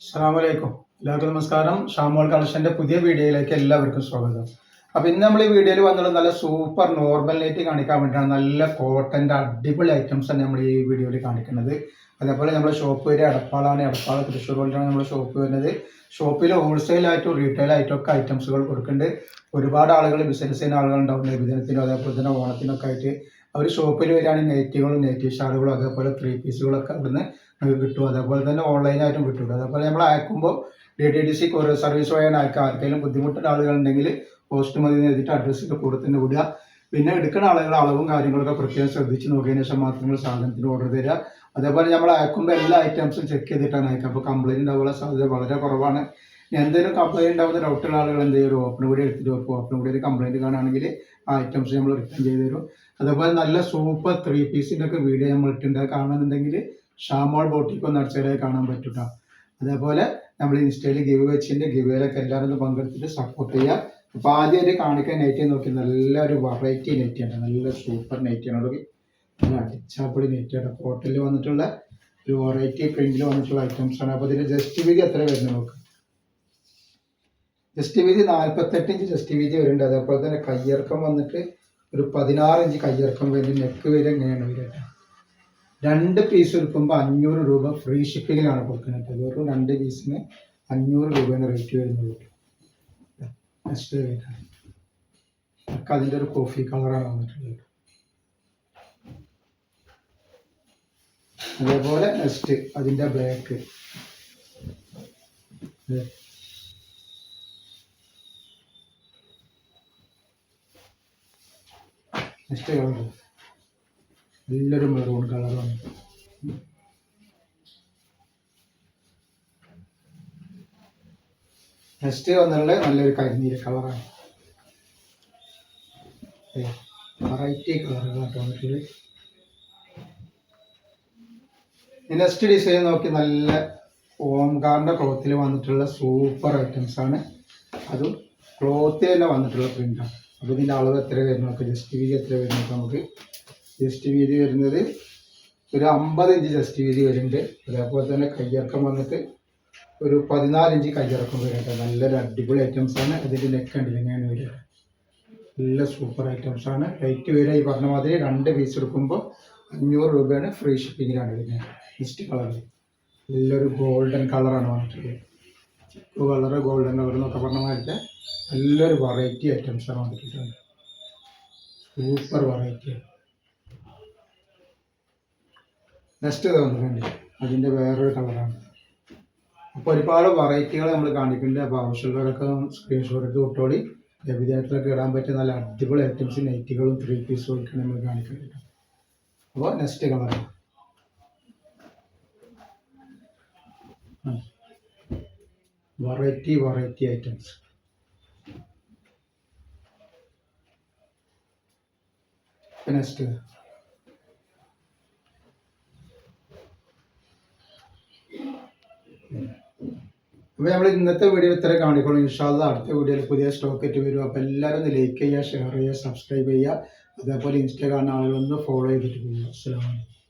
അസ്സലാമലൈക്കും. എല്ലാവർക്കും നമസ്കാരം. ഷാമോൾ കളക്ഷന്റെ പുതിയ വീഡിയോയിലേക്ക് എല്ലാവർക്കും സ്വാഗതം. അപ്പൊ ഇന്ന് നമ്മൾ ഈ വീഡിയോയിൽ വന്നുള്ള നല്ല സൂപ്പർ നോർമൽ നൈറ്റ് കാണിക്കാൻ വേണ്ടിയിട്ടാണ്. നല്ല കോട്ടന്റെ അടിപൊളി ഐറ്റംസ് ആണ് നമ്മൾ ഈ വീഡിയോയിൽ കാണിക്കുന്നത്. അതേപോലെ നമ്മുടെ ഷോപ്പ് വരെ എടപ്പാളാണ്. എടപ്പാൾ തൃശ്ശൂർ റോഡിലാണ് നമ്മുടെ ഷോപ്പ് വരുന്നത്. ഷോപ്പിൽ ഹോൾസെയിൽ ആയിട്ടും റീറ്റെയിൽ ആയിട്ടും ഒക്കെ ഐറ്റംസുകൾ കൊടുക്കുന്നുണ്ട്. ഒരുപാട് ആളുകൾ ബിസിനസ് ചെയ്യുന്ന ആളുകളുണ്ടാവും. നബിദിനത്തിനും അതേപോലെ തന്നെ ഓണത്തിനൊക്കെ ആയിട്ട് അവർ ഷോപ്പിൽ വരികയാണെങ്കിൽ നൈറ്റികളും നൈറ്റി ഷാളുകളും അതേപോലെ ത്രീ പീസുകളൊക്കെ അവിടുന്ന് നമുക്ക് കിട്ടും. അതേപോലെ തന്നെ ഓൺലൈനായിട്ടും കിട്ടും. അതേപോലെ നമ്മൾ അയക്കുമ്പോൾ DTDC കൊറിയർ സർവീസ് വഴിയാണ് അയക്കുക. ആർക്കെങ്കിലും ബുദ്ധിമുട്ടുള്ള ആളുകളുണ്ടെങ്കിൽ പോസ്റ്റ് മതി എഴുതിയിട്ട് അഡ്രസ്സിൽ കൂടെ തന്നെ വിടുക. പിന്നെ എടുക്കുന്ന ആളുകൾ അളവും കാര്യങ്ങളൊക്കെ പ്രത്യേകം ശ്രദ്ധിച്ച് നോക്കിയതിന് ശേഷം മാത്രം സാധനത്തിന് ഓർഡർ തരിക. അതേപോലെ നമ്മൾ അയക്കുമ്പോൾ എല്ലാ ഐറ്റംസും ചെക്ക് ചെയ്തിട്ടാണ് അയക്കുക. അപ്പോൾ കംപ്ലയിൻറ്റ് ഉണ്ടാകാനുള്ള സാധ്യത വളരെ കുറവാണ്. എന്തെങ്കിലും കംപ്ലയിൻറ്റ് ഉണ്ടാകുന്ന ഡൗട്ടുള്ള ആളുകൾ എന്ത് ചെയ്യും, ഒരു ഓപ്പൺ കൂടി എടുത്തിട്ട് വെക്കും. ഓപ്പൺ കൂടി ഒരു കംപ്ലയിൻറ്റ് കാണുകയാണെങ്കിൽ ആ ഐറ്റംസ് നമ്മൾ റിട്ടേൺ ചെയ്ത് തരും. അതേപോലെ നല്ല സൂപ്പർ ത്രീ പീസിൻ്റെ ഒക്കെ വീഡിയോ നമ്മൾ ഇട്ടുണ്ട്. കാണുന്നുണ്ടെങ്കിൽ ഷാമോൾ ബോട്ടിക്ക് ഒന്ന് അടിച്ചതായി കാണാൻ പറ്റും. അതേപോലെ നമ്മൾ ഇൻസ്റ്റയിൽ ഗിവ് വെച്ചിൻ്റെ ഗിവേയിലൊക്കെ എല്ലാവരും ഒന്ന് പങ്കെടുത്തിട്ട് സപ്പോർട്ട് ചെയ്യുക. അപ്പോൾ ആദ്യമായിട്ട് കാണിക്കാൻ നെറ്റ് നോക്കി നല്ലൊരു വെറൈറ്റി നെറ്റാണ്. നല്ല സൂപ്പർ നെറ്റാണ്. നല്ല അടിച്ചാപ്പൊളി നെറ്റാണ്. ഹോട്ടലിൽ വന്നിട്ടുള്ള ഒരു വെറൈറ്റി പ്രിന്റിൽ വന്നിട്ടുള്ള ഐറ്റംസ് ആണ്. അപ്പോൾ ഇതിൻ്റെ ജസ്റ്റ് വീതി എത്ര വരുന്നത് നോക്കാം. ജസ്റ്റ് വീതി 48 ഇഞ്ച് ജസ്റ്റ് വീതി വരുന്നുണ്ട്. അതേപോലെ തന്നെ കയ്യിറക്കം വന്നിട്ട് ഒരു 16 ഇഞ്ച് കയ്യിറക്കം വരുന്നത്. നെക്ക് വരെ എങ്ങനെയാണ് വരിക. 2 പീസ് എടുക്കുമ്പോൾ 500 രൂപ ഫ്രീ ഷിപ്പിങ്ങിലാണ് കൊടുക്കുന്നത്. വെറും 2 പീസിന് 500 രൂപയാണ് റേറ്റ് വരുന്നത്. നെക്സ്റ്റ് ഒക്കെ അതിൻ്റെ ഒരു കോഫി കളറാണ് വന്നിട്ടുള്ളത്. അതേപോലെ നെക്സ്റ്റ് അതിൻ്റെ ബ്ലാക്ക്, നെക്സ്റ്റ് കളർ നല്ലൊരു മെറൂൺ കളറാണ്. നെക്സ്റ്റ് വന്നുള്ള നല്ലൊരു കരിനീല കളറാണ്. വെറൈറ്റി കളറുകളാണ് വന്നിട്ടുള്ളത്. നെക്സ്റ്റ് ഡിസൈൻ നോക്കി നല്ല ഓംകാറിൻ്റെ ക്ലോത്തിൽ വന്നിട്ടുള്ള സൂപ്പർ ഐറ്റംസ് ആണ്. അതും ക്ലോത്തിൽ തന്നെ വന്നിട്ടുള്ള പ്രിൻ്റാണ്. അപ്പോൾ ഇതിൻ്റെ അളവ് എത്ര വരുന്നു നോക്കാം. ജസ്റ്റ് വീതി എത്ര വരുന്നു നോക്കാം. നമുക്ക് ജസ്റ്റ് വീതി വരുന്നത് ഒരു 50 ഇഞ്ച് ജസ്റ്റ് വീതി വരുന്നുണ്ട്. അതേപോലെ തന്നെ കയ്യിറക്കം വന്നിട്ട് ഒരു 14 ഇഞ്ച് കയ്യിറക്കം വരുന്നുണ്ട്. നല്ലൊരു അടിപൊളി ഐറ്റംസ് ആണ്. അതിൻ്റെ നെക്ക് ഉണ്ടല്ലോ ഇങ്ങനെയാണ് വരിക. നല്ല സൂപ്പർ ഐറ്റംസ് ആണ്. റേറ്റ് വരിക ഈ പറഞ്ഞ മാതിരി 2 പീസ് എടുക്കുമ്പോൾ 500 രൂപയാണ്. ഫ്രീ ഷിപ്പിങ്ങിലാണ് വരുന്നത്. നെക്സ്റ്റ് കളർ നല്ലൊരു ഗോൾഡൻ കളറാണ് വന്നിട്ടുള്ളത്. ചിക്കു കളർ ഗോൾഡൻ കളർ എന്നൊക്കെ പറഞ്ഞ മാതിരി നല്ലൊരു വെറൈറ്റി ഐറ്റംസ് ആണ് വന്നിട്ടുള്ളത്. സൂപ്പർ വെറൈറ്റിയാണ്. നെക്സ്റ്റ് വന്നിട്ടുണ്ട് അതിൻ്റെ വേറൊരു കളറാണ്. അപ്പോൾ ഒരുപാട് വെറൈറ്റികൾ നമ്മൾ കാണിക്കുന്നുണ്ട്. അപ്പോൾ ആവശ്യമുള്ളവരൊക്കെ സ്ക്രീൻഷോട്ട് എടുത്ത് വിട്ടോളി. വിദ്യാർത്ഥികളൊക്കെ ഇടാൻ പറ്റിയ നല്ല അടിപൊളി ഐറ്റംസ് നൈറ്റികളും ത്രീ പീസും ഒക്കെ നമ്മൾ കാണിക്കുന്നുണ്ട്. അപ്പോൾ നെക്സ്റ്റ് കളറാണ് വെറൈറ്റി ഐറ്റംസ്. നെക്സ്റ്റ് അപ്പോൾ നമ്മൾ ഇന്നത്തെ വീഡിയോ ഇത്ര കാണിക്കണം. ഇൻഷാ അല്ലാഹ് അടുത്ത വീഡിയോയിൽ പുതിയ സ്റ്റോക്ക് ആയിട്ട് വരും. അപ്പോൾ എല്ലാവരും ഒന്ന് ലൈക്ക് ചെയ്യുക, ഷെയർ ചെയ്യുക, സബ്സ്ക്രൈബ് ചെയ്യുക. അതേപോലെ ഇൻസ്റ്റാഗ്രാം ആളുകളൊന്ന് ഫോളോ ചെയ്തിട്ട് പോകുക. അസ്സലാമു അലൈക്കും.